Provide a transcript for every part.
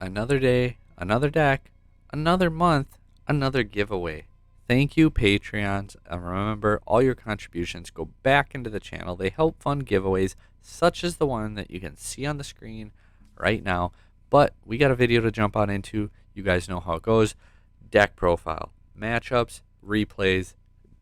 Another day, another deck, another month, another giveaway. Thank you, Patreons. And remember, all your contributions go back into the channel. They help fund giveaways such as the one that you can see on the screen right now. But we got a video to jump on into. You guys know how it goes. Deck profile, matchups, replays,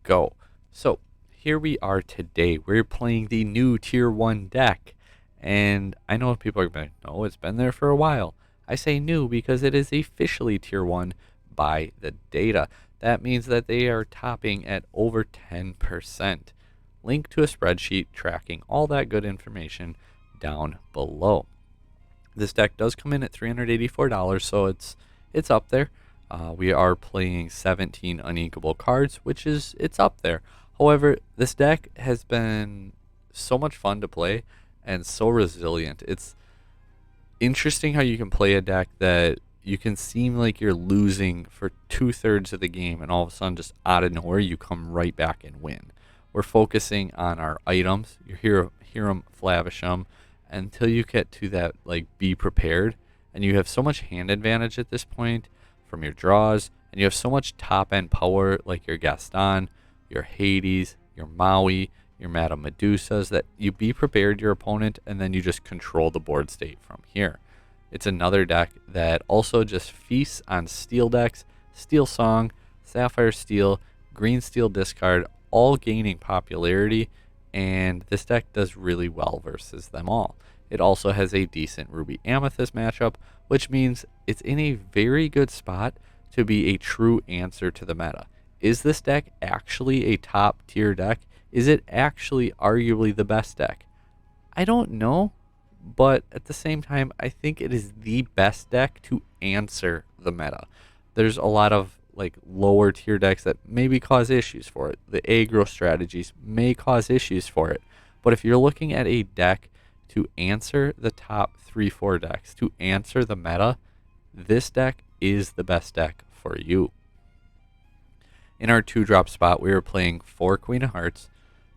go. So here we are today. We're playing the new Tier 1 deck. And I know people are going to be like, no, it's been there for a while. I say new because it is officially Tier 1 by the data. That means that they are topping at over 10%. Link to a spreadsheet tracking all that good information down below. This deck does come in at $384, so it's up there. We are playing 17 uninkable cards, which is it's up there. However, this deck has been so much fun to play and so resilient. It's interesting how you can play a deck that you can seem like you're losing for 2/3 of the game, and all of a sudden, just out of nowhere, you come right back and win. We're focusing on our items, your Hiram Flavisham, until you get to that, like, be prepared. And you have so much hand advantage at this point from your draws, and you have so much top end power, like your Gaston, your Hades, your Maui, your Madame Medusas, that you be prepared your opponent, and then you just control the board state from here. It's another deck that also just feasts on steel decks, Steel Song, Sapphire Steel, Green Steel Discard, all gaining popularity, and this deck does really well versus them all. It also has a decent Ruby Amethyst matchup, which means it's in a very good spot to be a true answer to the meta. Is this deck actually a top tier deck? Is it actually arguably the best deck? I don't know, but at the same time, I think it is the best deck to answer the meta. There's a lot of like lower tier decks that maybe cause issues for it. The aggro strategies may cause issues for it. But if you're looking at a deck to answer the top 3-4 decks, to answer the meta, this deck is the best deck for you. In our 2-drop spot, we are playing 4 Queen of Hearts.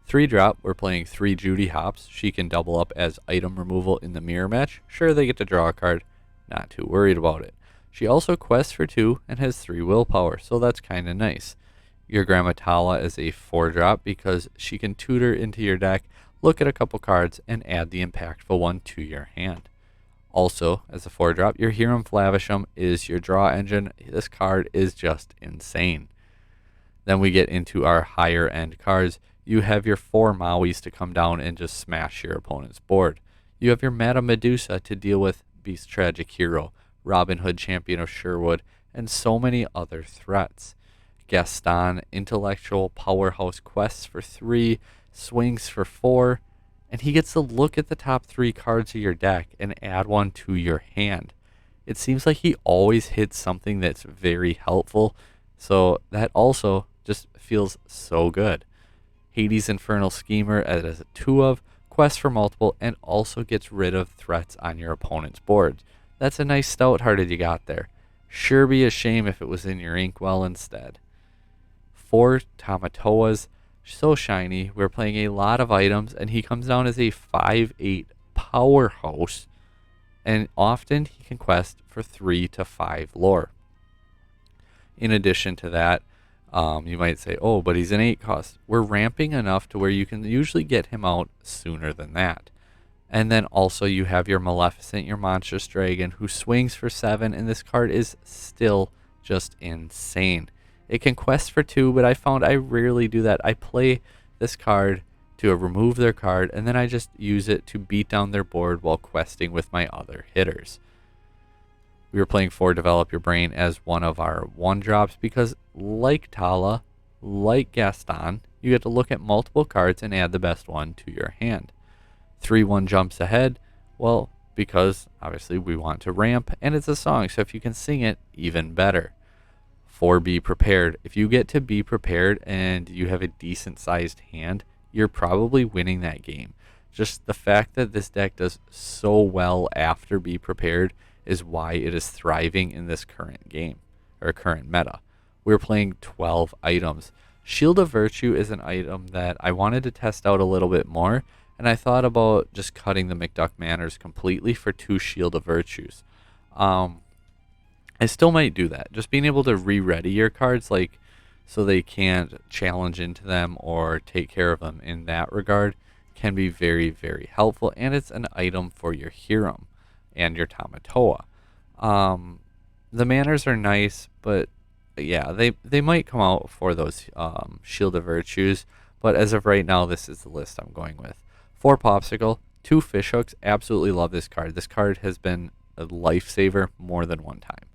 3-drop, we're playing 3 Judy Hopps. She can double up as item removal in the mirror match. Sure, they get to draw a card. Not too worried about it. She also quests for 2 and has 3 willpower, so that's kind of nice. Your Grandma Tala is a 4-drop because she can tutor into your deck, look at a couple cards, and add the impactful one to your hand. Also, as a 4-drop, your Hiram Flavisham is your draw engine. This card is just insane. Then we get into our higher end cards. You have your 4 Mauis to come down and just smash your opponent's board. You have your Madame Medusa to deal with Beast Tragic Hero, Robin Hood Champion of Sherwood, and so many other threats. Gaston, Intellectual Powerhouse, quests for 3, swings for 4, and he gets to look at the top 3 cards of your deck and add one to your hand. It seems like he always hits something that's very helpful, so that also just feels so good. Hades Infernal Schemer as a 2 of, quests for multiple, and also gets rid of threats on your opponent's board. That's a nice stout-hearted you got there. Sure be a shame if it was in your Inkwell instead. 4 Tamatoas, so shiny. We're playing a lot of items, and he comes down as a 5/8 powerhouse, and often he can quest for 3 to 5 lore. In addition to that, you might say, oh, but he's an 8 cost. We're ramping enough to where you can usually get him out sooner than that. And then also you have your Maleficent, your Monstrous Dragon, who swings for 7, and this card is still just insane. It can quest for 2, but I found I rarely do that. I play this card to remove their card, and then I just use it to beat down their board while questing with my other hitters. We were playing 4 Develop Your Brain as one of our 1-drops because, like Tala, like Gaston, you get to look at multiple cards and add the best one to your hand. 3/1 Jumps Ahead, well, because obviously we want to ramp, and it's a song, so if you can sing it, even better. 4 Be Prepared. If you get to be prepared and you have a decent sized hand, you're probably winning that game. Just the fact that this deck does so well after Be Prepared is why it is thriving in this current game, or current meta. We're playing 12 items. Shield of Virtue is an item that I wanted to test out a little bit more, and I thought about just cutting the McDuck Manors completely for 2 Shield of Virtues. I still might do that. Just being able to re-ready your cards, like, so they can't challenge into them or take care of them in that regard, can be very, very helpful. And it's an item for your Hiram and your Tamatoa. Um, the manners are nice, but yeah, they might come out for those Shield of Virtues. But as of right now, this is the list I'm going with. 4 Popsicle, 2 Fish Hooks. Absolutely love this card. This card has been a lifesaver more than one time.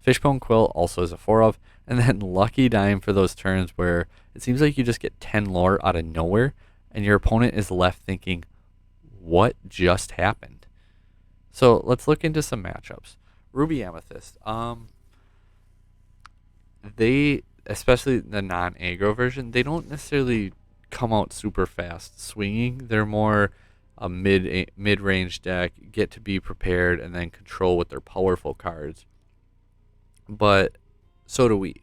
Fishbone Quill also is a 4 of. And then Lucky Dime for those turns where it seems like you just get 10 lore out of nowhere and your opponent is left thinking, what just happened? So let's look into some matchups. Ruby Amethyst. They, especially the non-aggro version, they don't necessarily come out super fast swinging. They're more a mid-range deck, get to be prepared, and then control with their powerful cards. But so do we.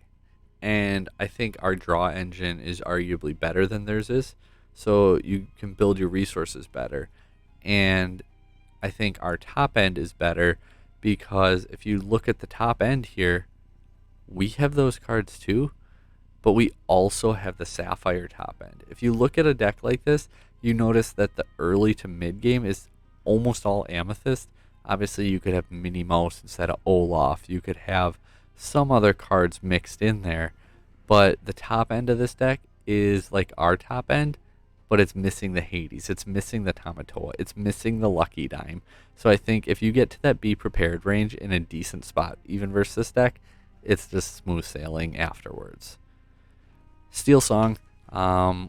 And I think our draw engine is arguably better than theirs is. So you can build your resources better. And I think our top end is better because if you look at the top end here, we have those cards too, but we also have the Sapphire top end. If you look at a deck like this, you notice that the early to mid game is almost all Amethyst. Obviously, you could have Minnie Mouse instead of Olaf. You could have some other cards mixed in there, but the top end of this deck is like our top end, but it's missing the Hades, it's missing the Tamatoa, it's missing the Lucky Dime. So I think if you get to that Be Prepared range in a decent spot, even versus this deck, it's just smooth sailing afterwards. Steel Song,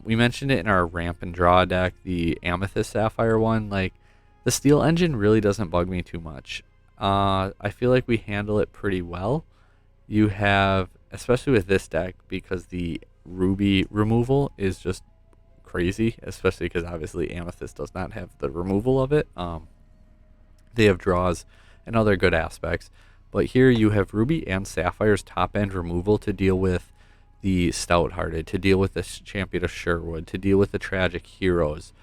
we mentioned it in our Ramp and Draw deck, the Amethyst Sapphire one. Like, the Steel Engine really doesn't bug me too much. I feel like we handle it pretty well. You have, especially with this deck, because the Ruby removal is just crazy, especially because obviously Amethyst does not have the removal of it. They have draws and other good aspects. But here you have Ruby and Sapphire's top end removal to deal with the Stout-Hearted, to deal with the Champion of Sherwood, to deal with the Tragic Heroes.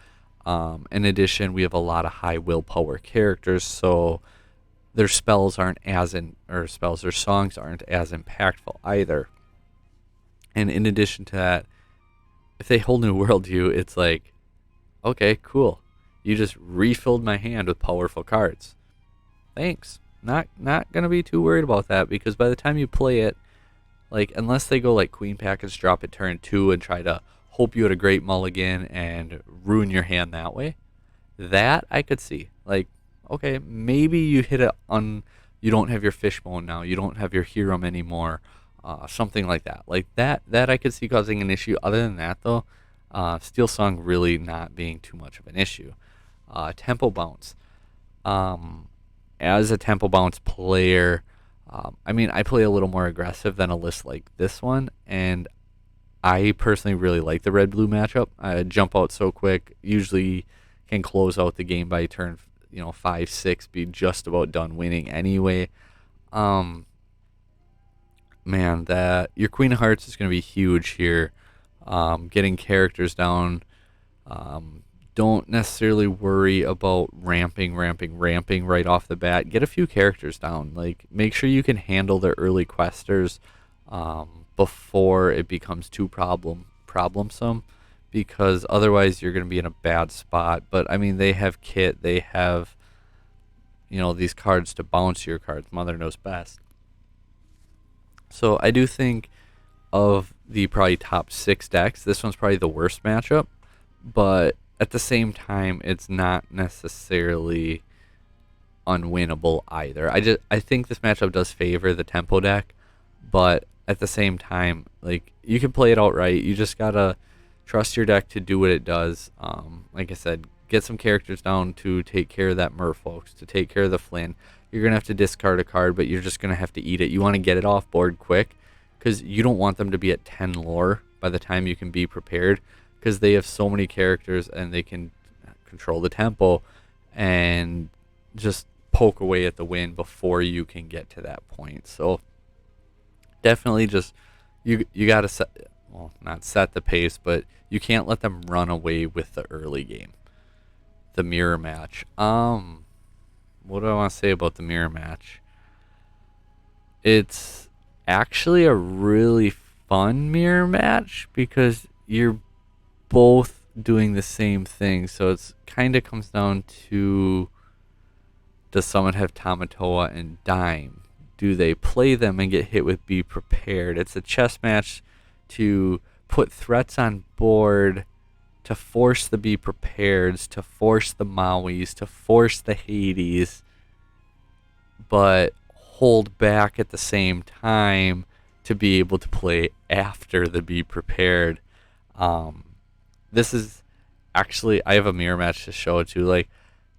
In addition, we have a lot of high willpower characters, so their spells aren't as their songs aren't as impactful either. And in addition to that, if they Whole New World you, it's like, okay, cool. You just refilled my hand with powerful cards. Thanks. Not gonna be too worried about that, because by the time you play it, like, unless they go like Queen Package, drop it turn 2 and try to hope you had a great mulligan and ruin your hand that way, that I could see. Like, okay, maybe you hit it on, you don't have your Fishbone now, you don't have your Hiram anymore, something like that. Like that I could see causing an issue. Other than that, though, Steel Song really not being too much of an issue. Tempo Bounce. As a Tempo Bounce player, I mean, I play a little more aggressive than a list like this one, and I personally really like the red-blue matchup. I jump out so quick, usually can close out the game by turn 5, 6, be just about done winning anyway. Man, that your Queen of Hearts is going to be huge here. Getting characters down. Don't necessarily worry about ramping right off the bat. Get a few characters down. Like, make sure you can handle the early questers before it becomes too problemsome, because otherwise you're going to be in a bad spot. But I mean, they have kit, they have these cards to bounce your cards. Mother knows best. So I do think of the probably top 6 decks, this one's probably the worst matchup, but at the same time, it's not necessarily unwinnable either. I think this matchup does favor the tempo deck, but at the same time, like, you can play it outright. You just gotta trust your deck to do what it does. Like I said, get some characters down to take care of that Merfolk, to take care of the Flynn. You're gonna have to discard a card, but you're just gonna have to eat it. You want to get it off board quick, because you don't want them to be at 10 lore by the time you can be prepared, because they have so many characters and they can control the tempo and just poke away at the win before you can get to that point. So definitely just you got to not set the pace, but you can't let them run away with the early game. The mirror match. What do I want to say about the mirror match? It's actually a really fun mirror match because you're both doing the same thing. So it's kind of comes down to, does someone have Tamatoa and Dime? Do they play them and get hit with Be Prepared? It's a chess match to put threats on board, to force the Be Prepareds, to force the Mauis, to force the Hades, but hold back at the same time to be able to play after the Be Prepared. Um, this is actually, I have a mirror match to show it to. Like,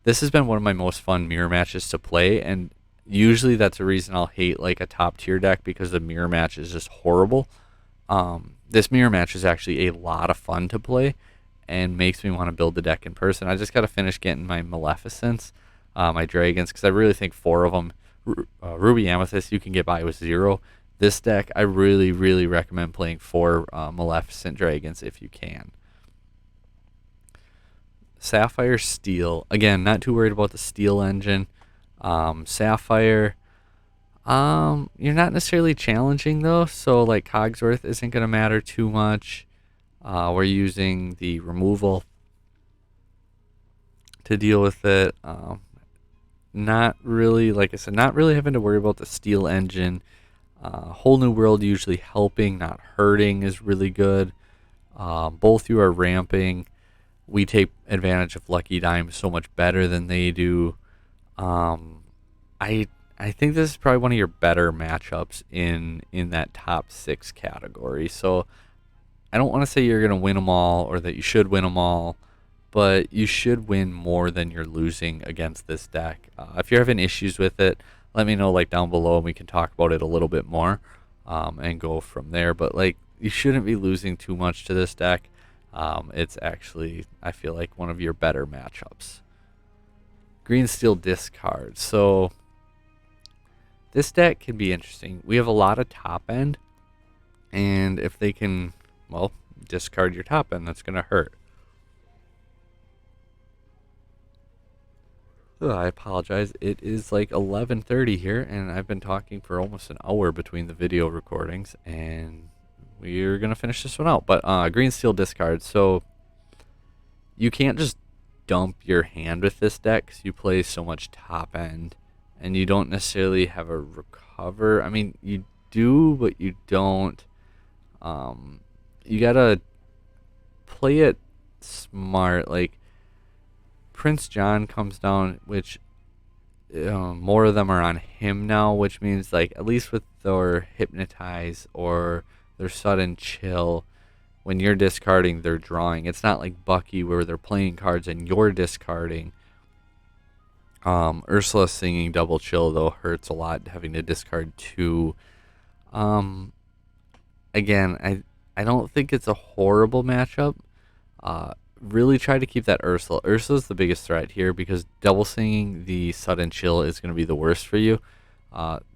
this has been one of my most fun mirror matches to play, and usually that's a reason I'll hate like a top tier deck, because the mirror match is just horrible. This mirror match is actually a lot of fun to play and makes me want to build the deck in person. I just got to finish getting my Maleficents, my Dragons, because I really think 4 of them, Ruby Amethyst, you can get by with 0. This deck, I really, really recommend playing 4 Maleficent Dragons if you can. Sapphire Steel. Again, not too worried about the Steel engine. Sapphire, you're not necessarily challenging though, so like Cogsworth isn't going to matter too much. We're using the removal to deal with it. Not really, like I said, not really having to worry about the Steel engine. Whole New World usually helping, not hurting, is really good. Both you are ramping. We take advantage of Lucky Dime so much better than they do. I think this is probably one of your better matchups in that top 6 category. So I don't want to say you're going to win them all or that you should win them all, but you should win more than you're losing against this deck. If you're having issues with it, let me know like down below and we can talk about it a little bit more, and go from there. But like, you shouldn't be losing too much to this deck. It's actually, I feel like, one of your better matchups. Green Steel discard. So this deck can be interesting. We have a lot of top end, and if they can, well, discard your top end, that's going to hurt. Ugh, I apologize. It is like 11:30 here, and I've been talking for almost an hour between the video recordings, and we're going to finish this one out. But Green Steel discard. So you can't just dump your hand with this deck because you play so much top end, and you don't necessarily have a recover. I mean, you do, but you don't. You gotta play it smart. Like, Prince John comes down, which more of them are on him now, which means like at least with their Hypnotize or their Sudden Chill, when you're discarding, they're drawing. It's not like Bucky where they're playing cards and you're discarding. Ursula singing Double Chill though hurts a lot, having to discard 2. Again, I don't think it's a horrible matchup. Really try to keep that Ursula. Ursula's the biggest threat here because double singing the Sudden Chill is going to be the worst for you.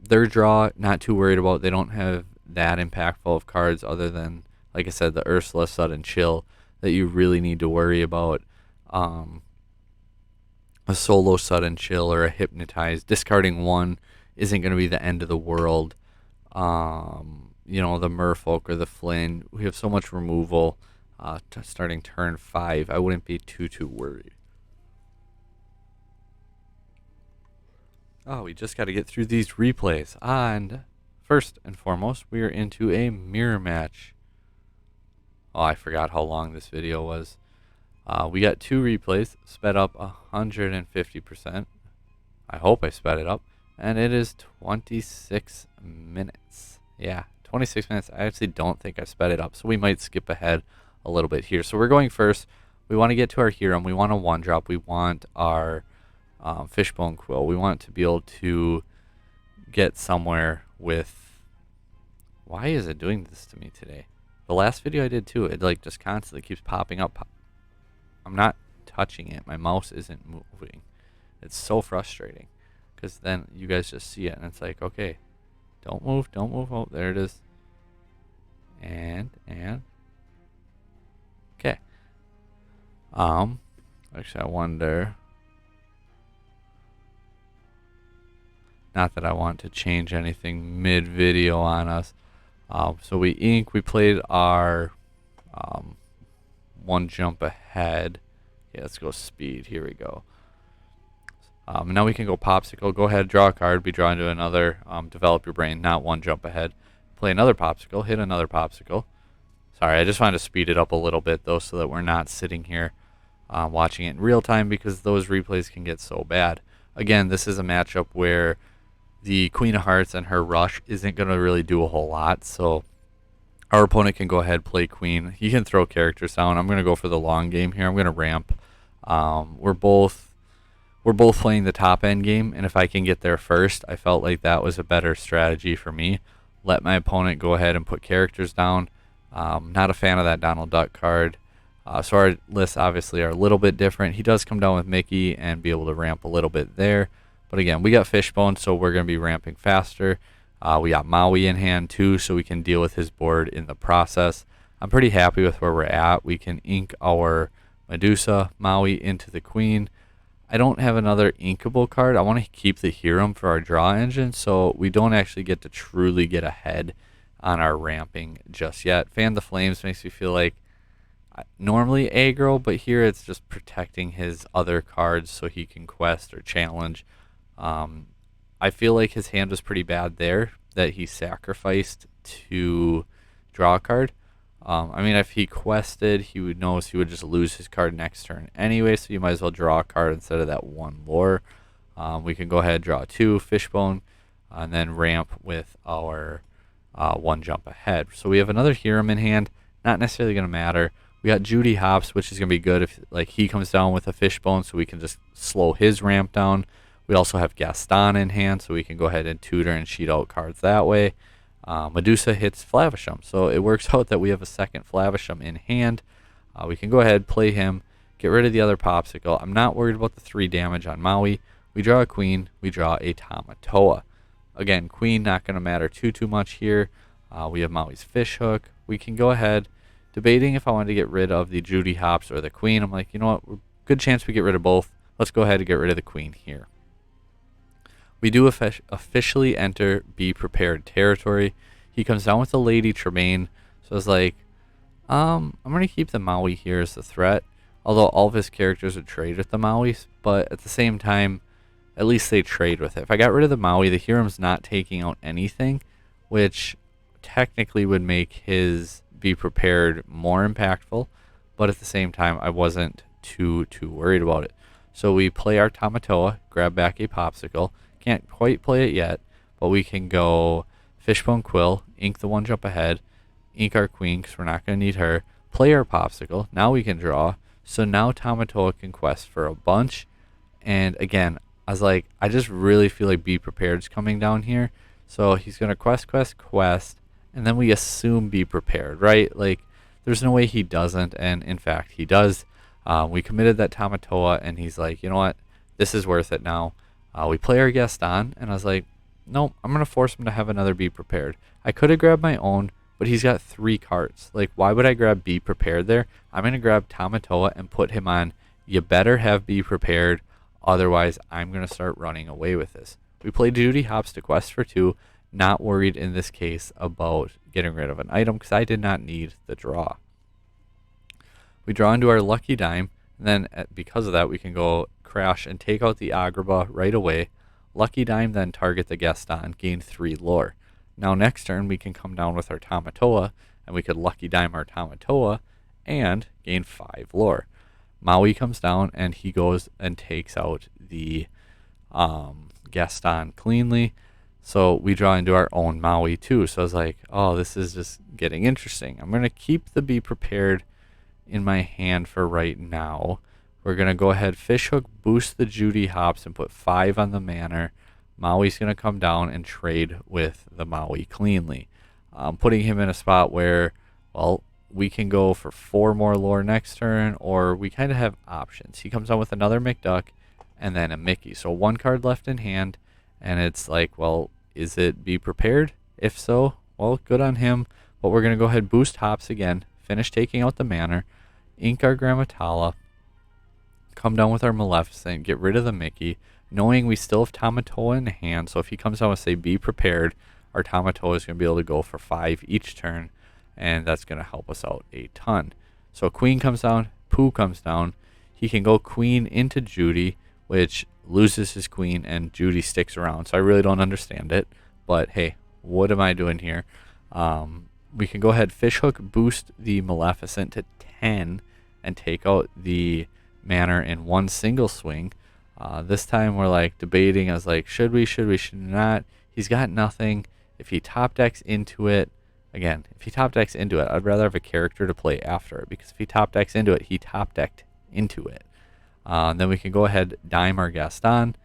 Their draw, not too worried about. They don't have that impactful of cards other than, like I said, the Ursula Sudden Chill that you really need to worry about. A solo Sudden Chill or a Hypnotize. Discarding 1 isn't going to be the end of the world. The Merfolk or the Flynn, we have so much removal starting turn 5. I wouldn't be too worried. Oh, we just got to get through these replays. And first and foremost, we are into a mirror match. Oh, I forgot how long this video was. We got 2 replays, sped up 150%. I hope I sped it up. And it is 26 minutes. Yeah, 26 minutes. I actually don't think I sped it up, so we might skip ahead a little bit here. So we're going first. We want to get to our hero. We want a 1-drop. We want our Fishbone Quill. We want to be able to get somewhere with... Why is it doing this to me today? The last video I did too, it like just constantly keeps popping up. I'm not touching it. My mouse isn't moving. It's so frustrating because then you guys just see it and it's like, okay, don't move. Oh, there it is. And okay. Actually, I wonder. Not that I want to change anything mid-video on us. So we ink. We played our one jump ahead. Yeah, let's go speed. Here we go. Now we can go popsicle. Go ahead, draw a card. Be drawn to another. Develop your brain. Not one jump ahead. Play another popsicle. Hit another popsicle. Sorry, I just wanted to speed it up a little bit though, so that we're not sitting here watching it in real time, because those replays can get so bad. Again, this is a matchup where the Queen of Hearts and her rush isn't going to really do a whole lot, so our opponent can go ahead, play Queen. He can throw characters down. I'm going to go for the long game here. I'm going to ramp. We're both playing the top end game, and if I can get there first, I felt like that was a better strategy for me. Let my opponent go ahead and put characters down. Not a fan of that Donald Duck card. So our lists obviously are a little bit different. He does come down with Mickey and be able to ramp a little bit there. But again, we got Fishbone, so we're going to be ramping faster. We got Maui in hand too, so we can deal with his board in the process. I'm pretty happy with where we're at. We can ink our Medusa, Maui into the Queen. I don't have another inkable card. I want to keep the Hiram for our draw engine, so we don't actually get to truly get ahead on our ramping just yet. Fan the Flames makes me feel like normally aggro, but here it's just protecting his other cards so he can quest or challenge. I feel like his hand was pretty bad there, that he sacrificed to draw a card. I mean, if he quested, he would just lose his card next turn anyway, so you might as well draw a card instead of that one lore. We can go ahead and draw 2 Fishbone, and then ramp with our one jump ahead. So we have another Hiram in hand. Not necessarily going to matter. We got Judy Hops, which is going to be good if like he comes down with a Fishbone, so we can just slow his ramp down. We also have Gaston in hand, so we can go ahead and tutor and cheat out cards that way. Medusa hits Flavisham, so it works out that we have a second Flavisham in hand. We can go ahead, play him, get rid of the other Popsicle. I'm not worried about the 3 damage on Maui. We draw a Queen, we draw a Tamatoa. Again, Queen not going to matter too much here. We have Maui's Fishhook. We can go ahead, debating if I wanted to get rid of the Judy Hops or the Queen. I'm like, you know what, good chance we get rid of both. Let's go ahead and get rid of the Queen here. We do officially enter Be Prepared territory. He comes down with the Lady Tremaine, so I was like, I'm going to keep the Maui here as the threat, although all of his characters would trade with the Mauis, but at the same time, at least they trade with it. If I got rid of the Maui, the Hiram's not taking out anything, which technically would make his Be Prepared more impactful, but at the same time, I wasn't too worried about it. So we play our Tamatoa, grab back a Popsicle. Can't quite play it yet, but we can go Fishbone Quill, ink the one jump ahead, ink our Queen because we're not going to need her, play our Popsicle. Now we can draw. So now Tamatoa can quest for a bunch. And again, I was like, I just really feel like Be Prepared's coming down here. So he's going to quest, and then we assume Be Prepared, right? Like, there's no way he doesn't, and in fact, he does. We committed that Tamatoa, and he's like, you know what? This is worth it now. We play our Gaston, and I was like, nope, I'm going to force him to have another Be Prepared. I could have grabbed my own, but he's got 3 cards. Like, why would I grab Be Prepared there? I'm going to grab Tamatoa and put him on, you better have Be Prepared, otherwise I'm going to start running away with this. We played Judy Hops to quest for 2, not worried in this case about getting rid of an item because I did not need the draw. We draw into our Lucky Dime, and then because of that we can go crash and take out the Agrabah right away. Lucky Dime then target the Gaston, gain 3 lore. Now next turn we can come down with our Tamatoa, and we could Lucky Dime our Tamatoa and gain 5 lore. Maui comes down and he goes and takes out the Gaston cleanly. So we draw into our own Maui too. So I was like, oh, this is just getting interesting. I'm going to keep the Be Prepared in my hand for right now. We're going to go ahead, Fishhook, boost the Judy Hops, and put 5 on the Manor. Maui's going to come down and trade with the Maui cleanly. Putting him in a spot where, well, we can go for 4 more lore next turn, or we kind of have options. He comes down with another McDuck and then a Mickey. So 1 card left in hand, and it's like, well, is it Be Prepared? If so, well, good on him. But we're going to go ahead, boost Hops again, finish taking out the Manor, ink our Grammatala, come down with our Maleficent, get rid of the Mickey, knowing we still have Tamatoa in hand. So if he comes out and say, be prepared, our Tamatoa is going to be able to go for 5 each turn, and that's going to help us out a ton. So queen comes down, Pooh comes down. He can go queen into Judy, which loses his queen, and Judy sticks around. So I really don't understand it, but hey, what am I doing here? We can go ahead, Fishhook, boost the Maleficent to 10, and take out the Manor in one single swing. This time we're like debating. I was like, should we, should not? He's got nothing. If he top decks into it, again, if he top decks into it, I'd rather have a character to play after it, because if he top decks into it, he top decked into it. Then we can go ahead, dime our Gaston,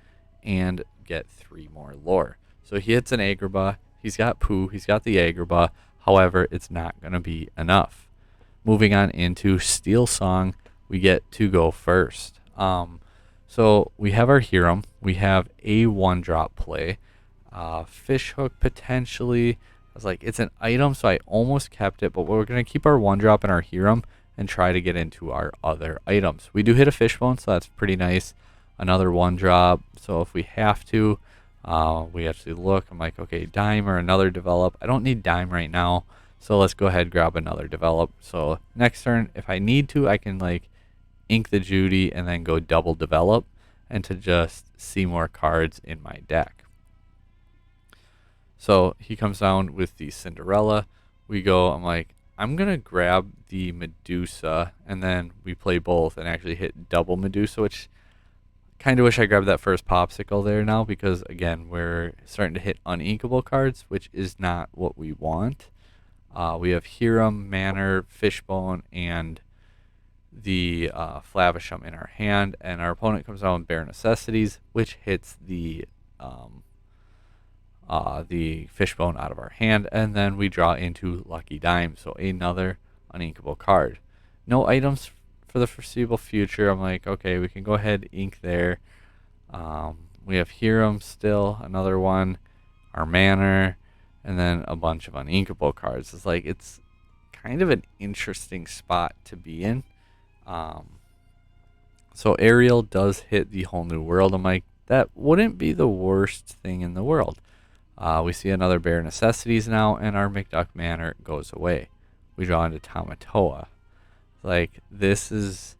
and get 3 more lore. So he hits an Agrabah. He's got Pooh. He's got the Agrabah. However, it's not going to be enough. Moving on into Steel Song, we get to go first. So we have our Hiram. We have a 1-drop play. Fishhook potentially. I was like, it's an item, so I almost kept it, but we're going to keep our 1-drop in our Hiram and try to get into our other items. We do hit a Fishbone, so that's pretty nice. Another 1-drop. So if we have to, we actually look. I'm like, okay, dime or another develop. I don't need dime right now, so let's go ahead, grab another develop. So next turn, if I need to, I can like ink the Judy and then go double develop, and to just see more cards in my deck. So he comes down with the Cinderella. We go, I'm like, I'm going to grab the Medusa, and then we play both and actually hit double Medusa, which kind of wish I grabbed that first popsicle there now, because again, we're starting to hit uninkable cards, which is not what we want. We have Hiram, Manor, Fishbone, and the Flavisham in our hand, and our opponent comes down with Bare Necessities, which hits the Fishbone out of our hand, and then we draw into Lucky Dime, so another uninkable card. No items for the foreseeable future. I'm like, okay, we can go ahead, ink there. We have Hiram still, another one, our Manor, and then a bunch of uninkable cards. It's like, it's kind of an interesting spot to be in. So Ariel does hit the Whole New World. I'm like, that wouldn't be the worst thing in the world. We see another Bare Necessities now, and our McDuck Manor goes away. We draw into Tamatoa. Like, this is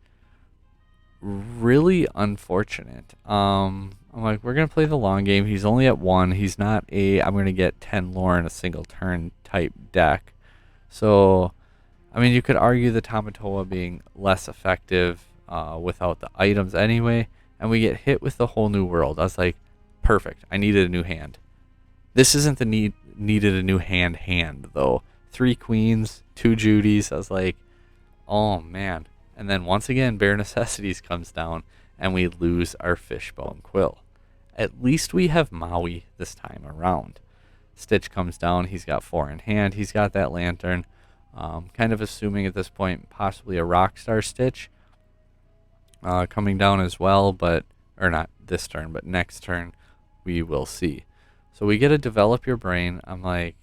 really unfortunate. I'm like, we're going to play the long game. He's only at 1. He's not a, I'm going to get 10 lore in a single turn type deck. So, I mean, you could argue the Tamatoa being less effective without the items anyway, and we get hit with the Whole New World. I was like, perfect. I needed a new hand. This isn't the needed a new hand though. 3 queens, 2 Judys. I was like, oh man. And then once again, Bare Necessities comes down, and we lose our Fishbone Quill. At least we have Maui this time around. Stitch comes down. He's got 4 in hand. He's got that lantern. Kind of assuming at this point possibly a Rockstar Stitch coming down as well, but, or not this turn, but next turn we will see. So we get to develop your brain. I'm like,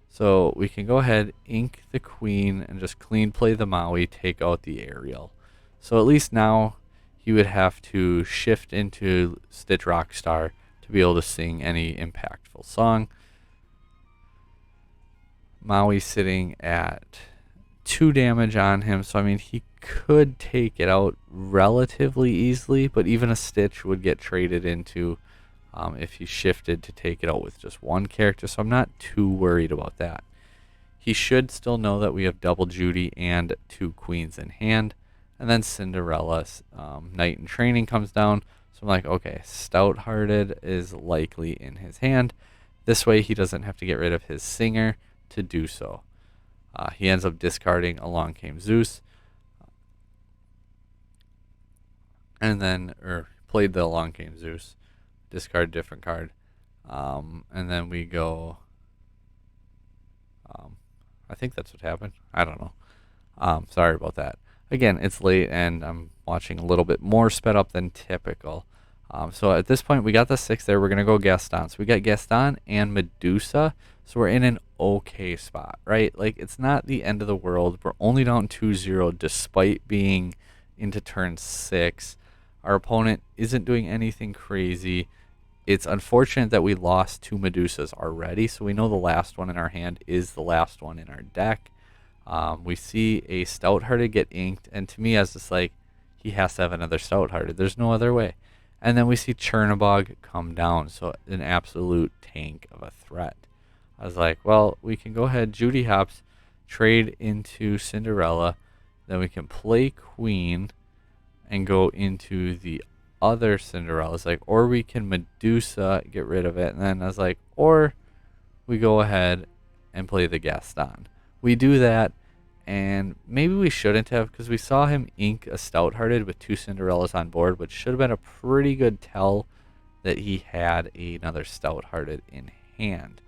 so we can go ahead, ink the queen, and just clean play the Maui, take out the Ariel. So at least now he would have to shift into Stitch Rockstar to be able to sing any impactful song. Maui sitting at 2 damage on him, so I mean, he could take it out relatively easily, but even a Stitch would get traded into if he shifted to take it out with just 1 character, so I'm not too worried about that. He should still know that we have double Judy and 2 queens in hand, and then Cinderella's Knight in Training comes down, so I'm like, okay, Stout-Hearted is likely in his hand. This way he doesn't have to get rid of his Singer to do so. He ends up discarding Along Came Zeus, and then, or played the Along Came Zeus, discard different card, and then we go, I think that's what happened. I don't know. Sorry about that. Again, it's late, and I'm watching a little bit more sped up than typical. So at this point, we got the 6 there. We're going to go Gaston. So we got Gaston and Medusa. So we're in an okay spot, right? Like, it's not the end of the world. We're only down 2-0 despite being into turn 6. Our opponent isn't doing anything crazy. It's unfortunate that we lost 2 Medusas already, so we know the last one in our hand is the last one in our deck. We see a Stout-Hearted get inked, and to me, I was just like, he has to have another Stout-Hearted. There's no other way. And then we see Chernobog come down, so an absolute tank of a threat. I was like, well, we can go ahead, Judy Hops, trade into Cinderella, then we can play Queen and go into the other Cinderella's, like, or we can Medusa, get rid of it, and then I was like, or we go ahead and play the Gaston. We do that, and maybe we shouldn't have, because we saw him ink a Stout-Hearted with 2 Cinderellas on board, which should have been a pretty good tell that he had another Stout-Hearted in hand.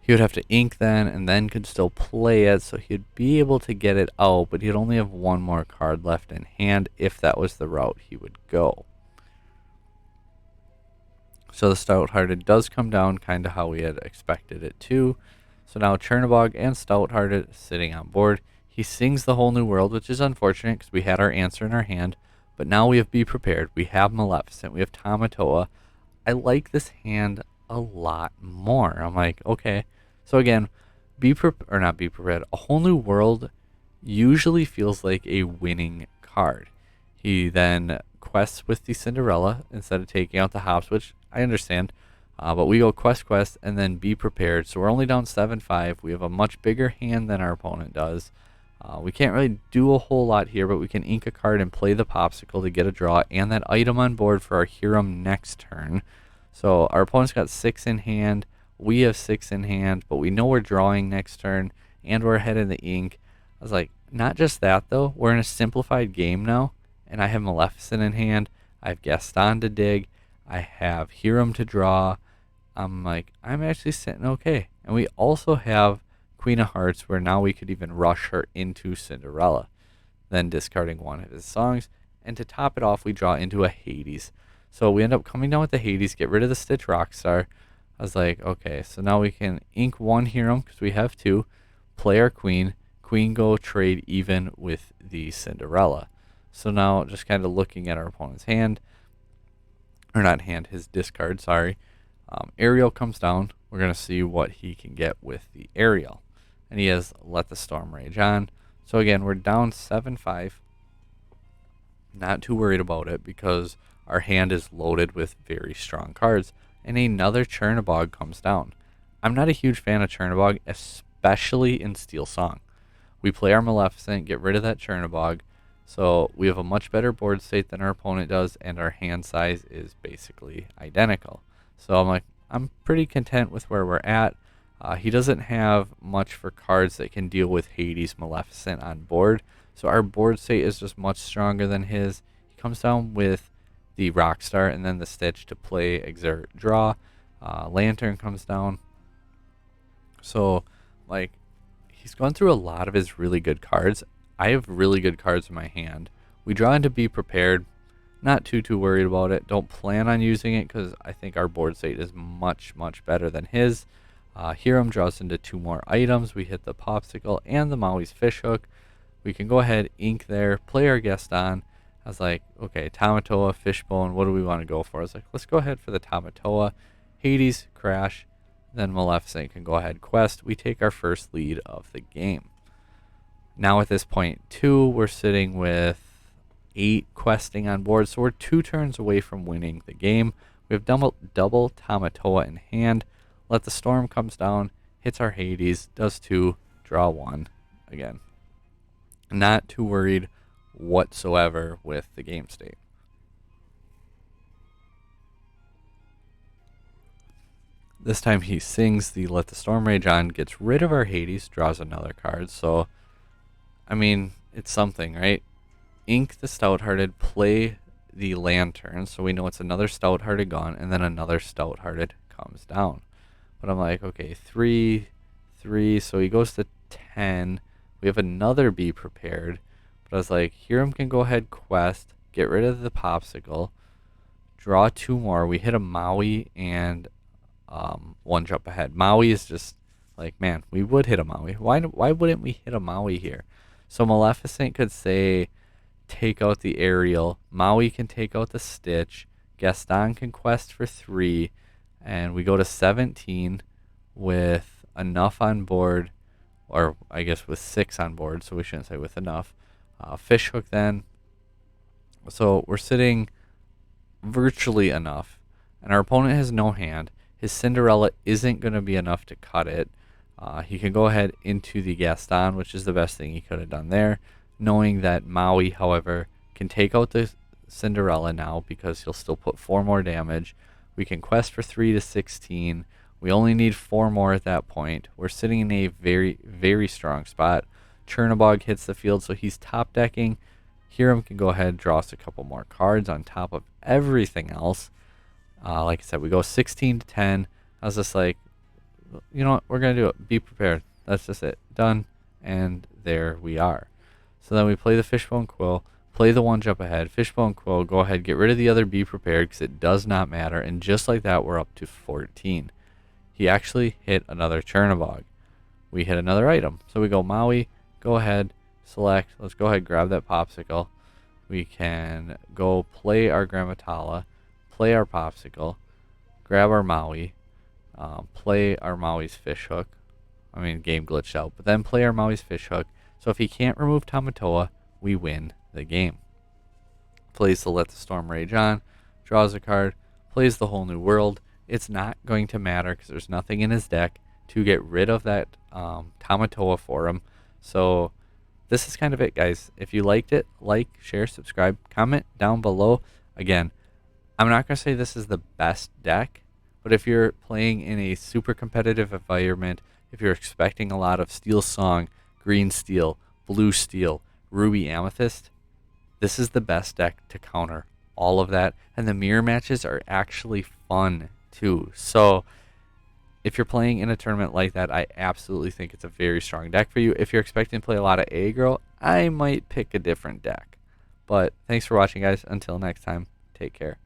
He would have to ink then, and then could still play it, so he'd be able to get it out, but he'd only have 1 more card left in hand if that was the route he would go. So the Stout-Hearted does come down kind of how we had expected it to. So now Chernobog and Stout-Hearted sitting on board. He sings the Whole New World, which is unfortunate because we had our answer in our hand, but now we have Be Prepared. We have Maleficent. We have Tamatoa. I like this hand a lot more. I'm like, okay. So again, not be prepared. A Whole New World usually feels like a winning card. He then quests with the Cinderella instead of taking out the Hops, which I understand. But we go quest, and then Be Prepared. So we're only down 7-5. We have a much bigger hand than our opponent does. We can't really do a whole lot here, but we can ink a card and play the Popsicle to get a draw and that item on board for our Hiram next turn. So our opponent's got 6 in hand. We have 6 in hand, but we know we're drawing next turn, and we're ahead in the ink. I was like, not just that, though. We're in a simplified game now, and I have Maleficent in hand. I have Gaston to dig. I have Hiram to draw. I'm like, I'm actually sitting okay. And we also have Queen of Hearts, where now we could even rush her into Cinderella, then discarding one of his songs. And to top it off, we draw into a Hades. So we end up coming down with the Hades, get rid of the Stitch Rockstar. I was like, okay, so now we can ink 1 Hiram because we have 2, play our Queen, go trade even with the Cinderella. So now just kind of looking at our opponent's hand, or not hand, his discard, sorry. Ariel comes down. We're going to see what he can get with the Ariel. And he has Let the Storm Rage On. So again, we're down 7-5. Not too worried about it because our hand is loaded with very strong cards. And another Chernobog comes down. I'm not a huge fan of Chernobog, especially in Steel Song. We play our Maleficent, get rid of that Chernobog. So we have a much better board state than our opponent does, and our hand size is basically identical. So I'm like, I'm pretty content with where we're at. He doesn't have much for cards that can deal with Hades Maleficent on board. So our board state is just much stronger than his. He comes down with the Rockstar and then the Stitch to play, exert, draw. Lantern comes down. So, like, he's gone through a lot of his really good cards. I have really good cards in my hand. We draw into Be Prepared. Not too worried about it. Don't plan on using it because I think our board state is much better than his. Hiram draws into 2 more items. We hit the Popsicle and the Maui's Fishhook. We can go ahead, ink there, play our Gaston. I was like, okay, Tamatoa, Fishbone, what do we want to go for? I was like, let's go ahead for the Tamatoa. Hades, Crash, then Maleficent can go ahead, quest. We take our first lead of the game. Now at this point, 2, we're sitting with 8 questing on board, so we're 2 turns away from winning the game. We have double Tamatoa in hand. Let the Storm comes down, hits our Hades, does 2, draw 1 again. Not too worried whatsoever with the game state. This time he sings the Let the Storm Rage On, gets rid of our Hades, draws another card. So, I mean, it's something, right? Ink the Stout-Hearted, play the Lantern, so we know it's another Stout-Hearted gone, and then another Stout-Hearted comes down. But I'm like, okay, 3, so he goes to 10. We have another Be Prepared. But I was like, Hiram can go ahead, quest, get rid of the Popsicle, draw 2 more. We hit a Maui and 1 jump ahead. Maui is just like, man, we would hit a Maui. Why wouldn't we hit a Maui here? So Maleficent could say take out the aerial. Maui can take out the Stitch. Gaston can quest for 3. And we go to 17 with enough on board, or I guess with 6 on board, so we shouldn't say with enough. Fishhook then. So we're sitting virtually enough. And our opponent has no hand. His Cinderella isn't going to be enough to cut it. He can go ahead into the Gaston, which is the best thing he could have done there, knowing that Maui, however, can take out the Cinderella now because he'll still put 4 more damage. We can quest for 3 to 16. We only need 4 more at that point. We're sitting in a very, very strong spot. Chernabog hits the field, so he's top decking. Hiram can go ahead and draw us a couple more cards on top of everything else. Like I said, we go 16 to 10. I was just like, you know what, we're going to do it. Be prepared. That's just it. Done. And there we are. So then we play the Fishbone Quill, play the 1 jump ahead. Fishbone Quill, go ahead, get rid of the other Be Prepared because it does not matter. And just like that, we're up to 14. He actually hit another Chernabog. We hit another item. So we go Maui, go ahead, select. Let's go ahead, grab that Popsicle. We can go play our Grammatala, play our Popsicle, grab our Maui, play our Maui's Fishhook. I mean, game glitched out. But then play our Maui's Fishhook. So if he can't remove Tamatoa, we win the game. Plays the Let the Storm Rage On, draws a card, plays the Whole New World. It's not going to matter because there's nothing in his deck to get rid of that Tamatoa for him. So this is kind of it, guys. If you liked it, like, share, subscribe, comment down below. Again, I'm not going to say this is the best deck, but if you're playing in a super competitive environment, if you're expecting a lot of Steel Song, Green Steel, Blue Steel, Ruby Amethyst, this is the best deck to counter all of that. And the mirror matches are actually fun too. So if you're playing in a tournament like that, I absolutely think it's a very strong deck for you. If you're expecting to play a lot of aggro, I might pick a different deck. But thanks for watching, guys. Until next time, take care.